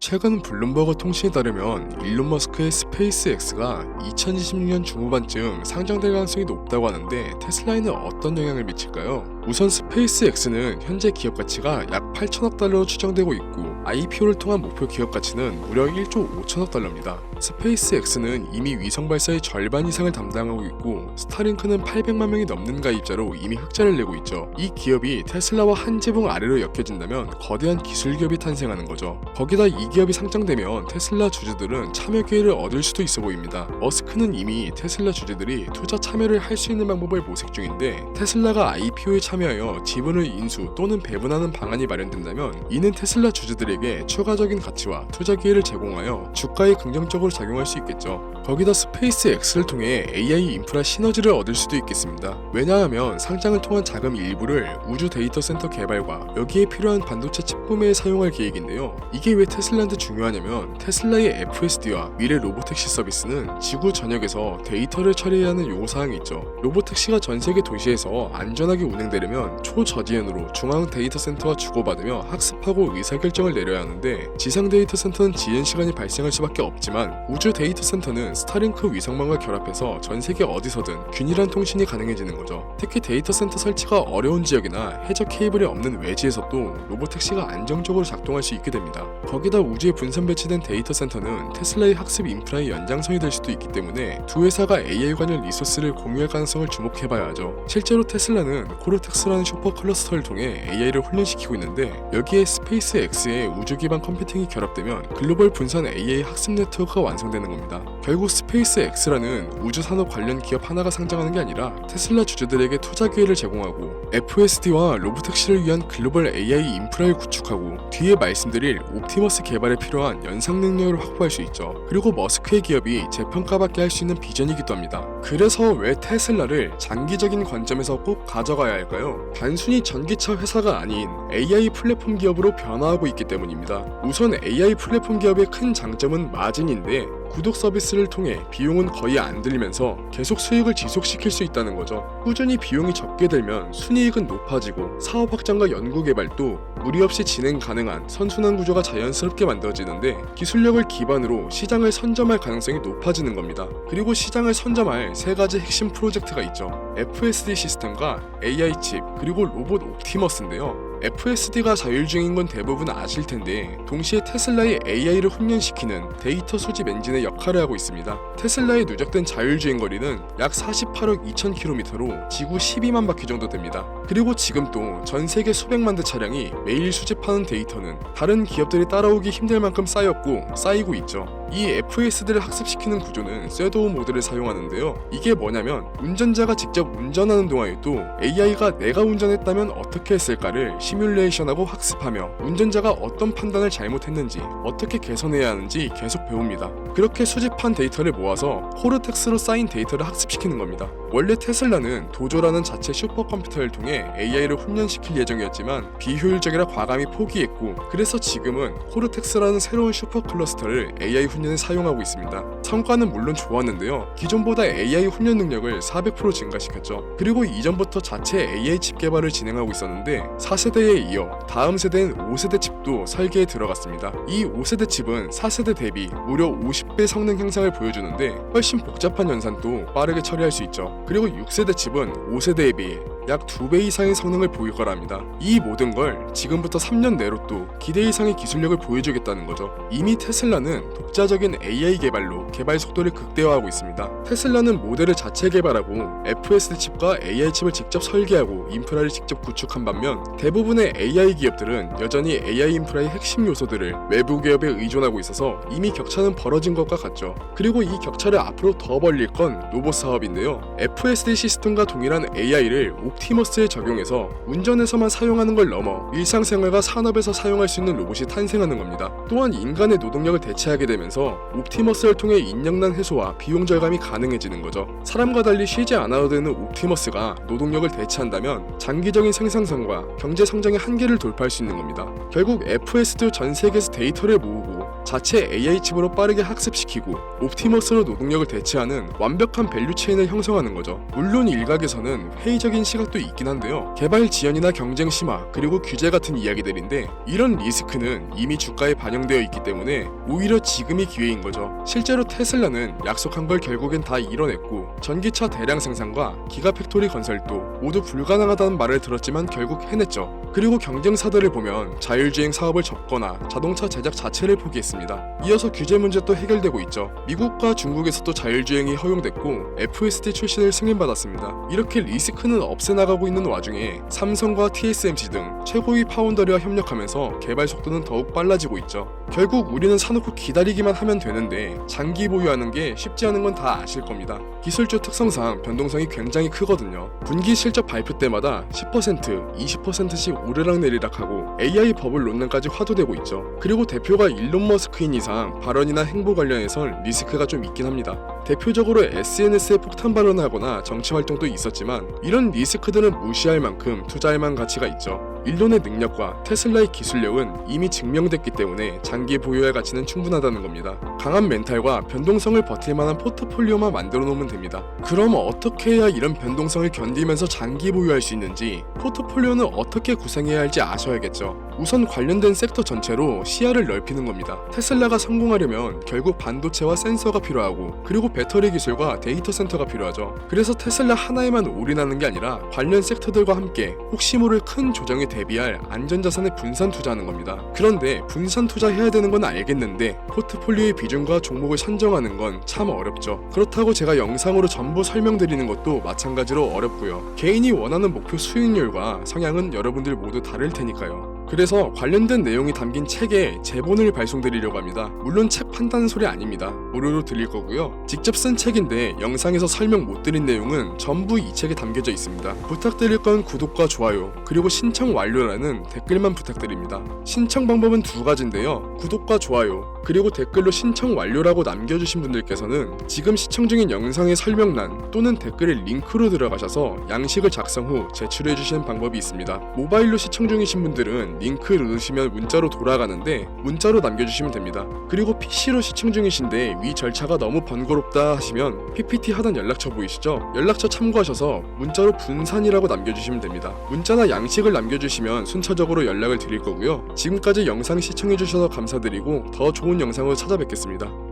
최근 블룸버그 통신에 따르면 일론 머스크의 스페이스X가 2026년 중후반쯤 상장될 가능성이 높다고 하는데 테슬라에는 어떤 영향을 미칠까요? 우선 스페이스X는 현재 기업 가치가 약 8천억 달러로 추정되고 있고 IPO를 통한 목표 기업 가치는 무려 1조 5천억 달러입니다. 스페이스X는 이미 위성 발사의 절반 이상을 담당하고 있고 스타링크는 800만 명이 넘는 가입자로 이미 흑자를 내고 있죠. 이 기업이 테슬라와 한 지붕 아래로 엮여진다면 거대한 기술 기업이 탄생하는 거죠. 거기다 이 기업이 상장되면 테슬라 주주들은 참여 기회를 얻을 수도 있어 보입니다. 머스크는 이미 테슬라 주주들이 투자 참여를 할 수 있는 방법을 모색 중인데 테슬라가 IPO에 참여하여 지분을 인수 또는 배분하는 방안이 마련된다면 이는 테슬라 주주들에게 추가적인 가치와 투자 기회를 제공하여 주가에 긍정적으로 작용할 수 있겠죠. 거기다 스페이스X를 통해 AI 인프라 시너지를 얻을 수도 있겠습니다. 왜냐하면 상장을 통한 자금 일부를 우주 데이터 센터 개발과 여기에 필요한 반도체 칩 구매에 사용할 계획인데요. 이게 왜 테슬라한테 중요하냐면 테슬라의 FSD와 미래 로보택시 서비스는 지구 전역에서 데이터를 처리해야 하는 요구사항이 있죠. 로보택시가 전 세계 도시에서 안전하게 운행되려면 초저지연으로 중앙 데이터 센터와 주고받으며 학습하고 의사결정을 내려야 하는데 지상 데이터 센터는 지연 시간이 발생할 수밖에 없지만 우주 데이터 센터는 스타링크 위성망과 결합해서 전 세계 어디서든 균일한 통신이 가능해지는 거죠. 특히 데이터 센터 설치가 어려운 지역이나 해저 케이블이 없는 외지에서도 로보택시가 안정적으로 작동할 수 있게 됩니다. 거기다 우주에 분산 배치된 데이터 센터는 테슬라의 학습 인프라의 연장선이 될 수도 있기 때문에 두 회사가 AI 관련 리소스를 공유할 가능성을 주목해봐야 하죠. 실제로 테슬라는 코르텍스라는 슈퍼 클러스터를 통해 AI를 훈련시키고 있는데 여기에 스페이스X의 우주 기반 컴퓨팅이 결합되면 글로벌 분산 AI 학습 네트워크가 완성되는 겁니다. 결국 스페이스X라는 우주 산업 관련 기업 하나가 상장하는 게 아니라 테슬라 주주들에게 투자 기회를 제공하고 FSD와 로보택시를 위한 글로벌 AI 인프라를 구축하고 뒤에 말씀드릴 옵티머스 개발에 필요한 연상 능력을 확보할 수 있죠. 그리고 머스크의 기업이 재평가받게 할 수 있는 비전이기도 합니다. 그래서 왜 테슬라를 장기적인 관점에서 꼭 가져가야 할까요? 단순히 전기차 회사가 아닌 AI 플랫폼 기업으로 변화하고 있기 때문입니다. 우선 AI 플랫폼 기업의 큰 장점은 마진인데 구독 서비스를 통해 비용은 거의 안 들면서 계속 수익을 지속시킬 수 있다는 거죠. 꾸준히 비용이 적게 들면 순이익은 높아지고 사업 확장과 연구 개발도 무리 없이 진행 가능한 선순환 구조가 자연스럽게 만들어지는데 기술력을 기반으로 시장을 선점할 가능성이 높아지는 겁니다. 그리고 시장을 선점할 세 가지 핵심 프로젝트가 있죠. FSD 시스템과 AI 칩 그리고 로봇 옵티머스인데요. FSD가 자율주행인 건 대부분 아실 텐데 동시에 테슬라의 AI를 훈련시키는 데이터 수집 엔진의 역할을 하고 있습니다. 테슬라의 누적된 자율주행 거리는 약 48억 2천 km로 지구 12만 바퀴 정도 됩니다. 그리고 지금 또 전 세계 수백만 대 차량이 매일 수집하는 데이터는 다른 기업들이 따라오기 힘들 만큼 쌓였고 쌓이고 있죠. 이 FSD를 학습시키는 구조는 섀도우 모드를 사용하는데요. 이게 뭐냐면 운전자가 직접 운전하는 동안에도 AI가 내가 운전했다면 어떻게 했을까를 시뮬레이션하고 학습하며 운전자가 어떤 판단을 잘못했는지 어떻게 개선해야 하는지 계속 배웁니다. 그렇게 수집한 데이터를 모아서 코르텍스로 쌓인 데이터를 학습시키는 겁니다. 원래 테슬라는 도조라는 자체 슈퍼컴퓨터를 통해 AI를 훈련시킬 예정이었지만 비효율적이라 과감히 포기했고 그래서 지금은 코르텍스라는 새로운 슈퍼 클러스터를 AI 훈련에 사용하고 있습니다. 성과는 물론 좋았는데요. 기존보다 AI 훈련 능력을 400% 증가시켰죠. 그리고 이전부터 자체 AI 칩 개발을 진행하고 있었는데 4세대에 이어 다음 세대인 5세대 칩도 설계에 들어갔습니다. 이 5세대 칩은 4세대 대비 무려 50배 성능 향상을 보여주는데 훨씬 복잡한 연산도 빠르게 처리할 수 있죠. 그리고 6세대 칩은 5세대에 비해 약 2배 이상의 성능을 보일 거랍니다. 이 모든 걸 지금부터 3년 내로 또 기대 이상의 기술력을 보여주겠다는 거죠. 이미 테슬라는 독자적인 AI 개발로 개발 속도를 극대화하고 있습니다. 테슬라는 모델을 자체 개발하고 FSD 칩과 AI 칩을 직접 설계하고 인프라를 직접 구축한 반면 대부분의 AI 기업들은 여전히 AI 인프라의 핵심 요소들을 외부 기업에 의존하고 있어서 이미 격차는 벌어진 것과 같죠. 그리고 이 격차를 앞으로 더 벌릴 건 로봇 사업인데요. FSD 시스템과 동일한 AI를 옵티머스에 적용해서 운전에서만 사용하는 걸 넘어 일상생활과 산업에서 사용할 수 있는 로봇이 탄생하는 겁니다. 또한 인간의 노동력을 대체하게 되면서 옵티머스를 통해 인력난 해소와 비용 절감이 가능해지는 거죠. 사람과 달리 쉬지 않아도 되는 옵티머스가 노동력을 대체한다면 장기적인 생산성과 경제 성장의 한계를 돌파할 수 있는 겁니다. 결국 FSD 전 세계에서 데이터를 모으고 자체 AI 칩으로 빠르게 학습시키고 옵티머스로 노동력을 대체하는 완벽한 밸류 체인을 형성하는 거죠. 물론 일각에서는 회의적인 시각도 있긴 한데요. 개발 지연이나 경쟁 심화 그리고 규제 같은 이야기들인데 이런 리스크는 이미 주가에 반영되어 있기 때문에 오히려 지금이 기회인 거죠. 실제로 테슬라는 약속한 걸 결국엔 다 이뤄냈고 전기차 대량 생산과 기가팩토리 건설도 모두 불가능하다는 말을 들었지만 결국 해냈죠. 그리고 경쟁사들을 보면 자율주행 사업을 접거나 자동차 제작 자체를 포기했습니다. 이어서 규제 문제 또 해결되고 있죠. 미국과 중국에서도 자율주행이 허용됐고 FSD 출신을 승인받았습니다. 이렇게 리스크는 없애나가고 있는 와중에 삼성과 TSMC 등 최고위 파운더리와 협력하면서 개발 속도는 더욱 빨라지고 있죠. 결국 우리는 사놓고 기다리기만 하면 되는데 장기 보유하는 게 쉽지 않은 건 다 아실 겁니다. 기술주 특성상 변동성이 굉장히 크거든요. 분기 실적 발표 때마다 10%, 20%씩 오르락내리락하고 AI 버블 논란까지 화두되고 있죠. 그리고 대표가 일론 머스크인 이상 발언이나 행보 관련해선 리스크가 좀 있긴 합니다. 대표적으로 SNS에 폭탄 발언을 하거나 정치 활동도 있었지만 이런 리스크들은 무시할 만큼 투자할 만한 가치가 있죠. 일론의 능력과 테슬라의 기술력은 이미 증명됐기 때문에 장기 보유할 가치는 충분하다는 겁니다. 강한 멘탈과 변동성을 버틸 만한 포트폴리오만 만들어 놓으면 됩니다. 그럼 어떻게 해야 이런 변동성을 견디면서 장기 보유할 수 있는지, 포트폴리오는 어떻게 구성해야 할지 아셔야겠죠. 우선 관련된 섹터 전체로 시야를 넓히는 겁니다. 테슬라가 성공하려면 결국 반도체와 센서가 필요하고 그리고 배터리 기술과 데이터 센터가 필요하죠. 그래서 테슬라 하나에만 올인하는 게 아니라 관련 섹터들과 함께 혹시 모를 큰 조정에 대비할 안전자산에 분산 투자하는 겁니다. 그런데 분산 투자해야 되는 건 알겠는데 포트폴리오의 비중과 종목을 선정하는 건 참 어렵죠. 그렇다고 제가 영상으로 전부 설명드리는 것도 마찬가지로 어렵고요. 개인이 원하는 목표 수익률과 성향은 여러분들 모두 다를 테니까요. 그래서 관련된 내용이 담긴 책에 제본을 발송드리려고 합니다. 물론 책 판다는 소리 아닙니다. 무료로 드릴 거고요. 직접 쓴 책인데 영상에서 설명 못 드린 내용은 전부 이 책에 담겨져 있습니다. 부탁드릴 건 구독과 좋아요 그리고 신청 완료라는 댓글만 부탁드립니다. 신청 방법은 두 가지인데요. 구독과 좋아요 그리고 댓글로 신청 완료라고 남겨주신 분들께서는 지금 시청 중인 영상의 설명란 또는 댓글에 링크로 들어가셔서 양식을 작성 후 제출해주시는 방법이 있습니다. 모바일로 시청 중이신 분들은 링크 누르시면 문자로 돌아가는데 문자로 남겨주시면 됩니다. 그리고 PC로 시청 중이신데 위 절차가 너무 번거롭다 하시면 PPT 하단 연락처 보이시죠? 연락처 참고하셔서 문자로 분산이라고 남겨주시면 됩니다. 문자나 양식을 남겨주시면 순차적으로 연락을 드릴 거고요. 지금까지 영상 시청해주셔서 감사드리고 더 좋은 영상으로 찾아뵙겠습니다.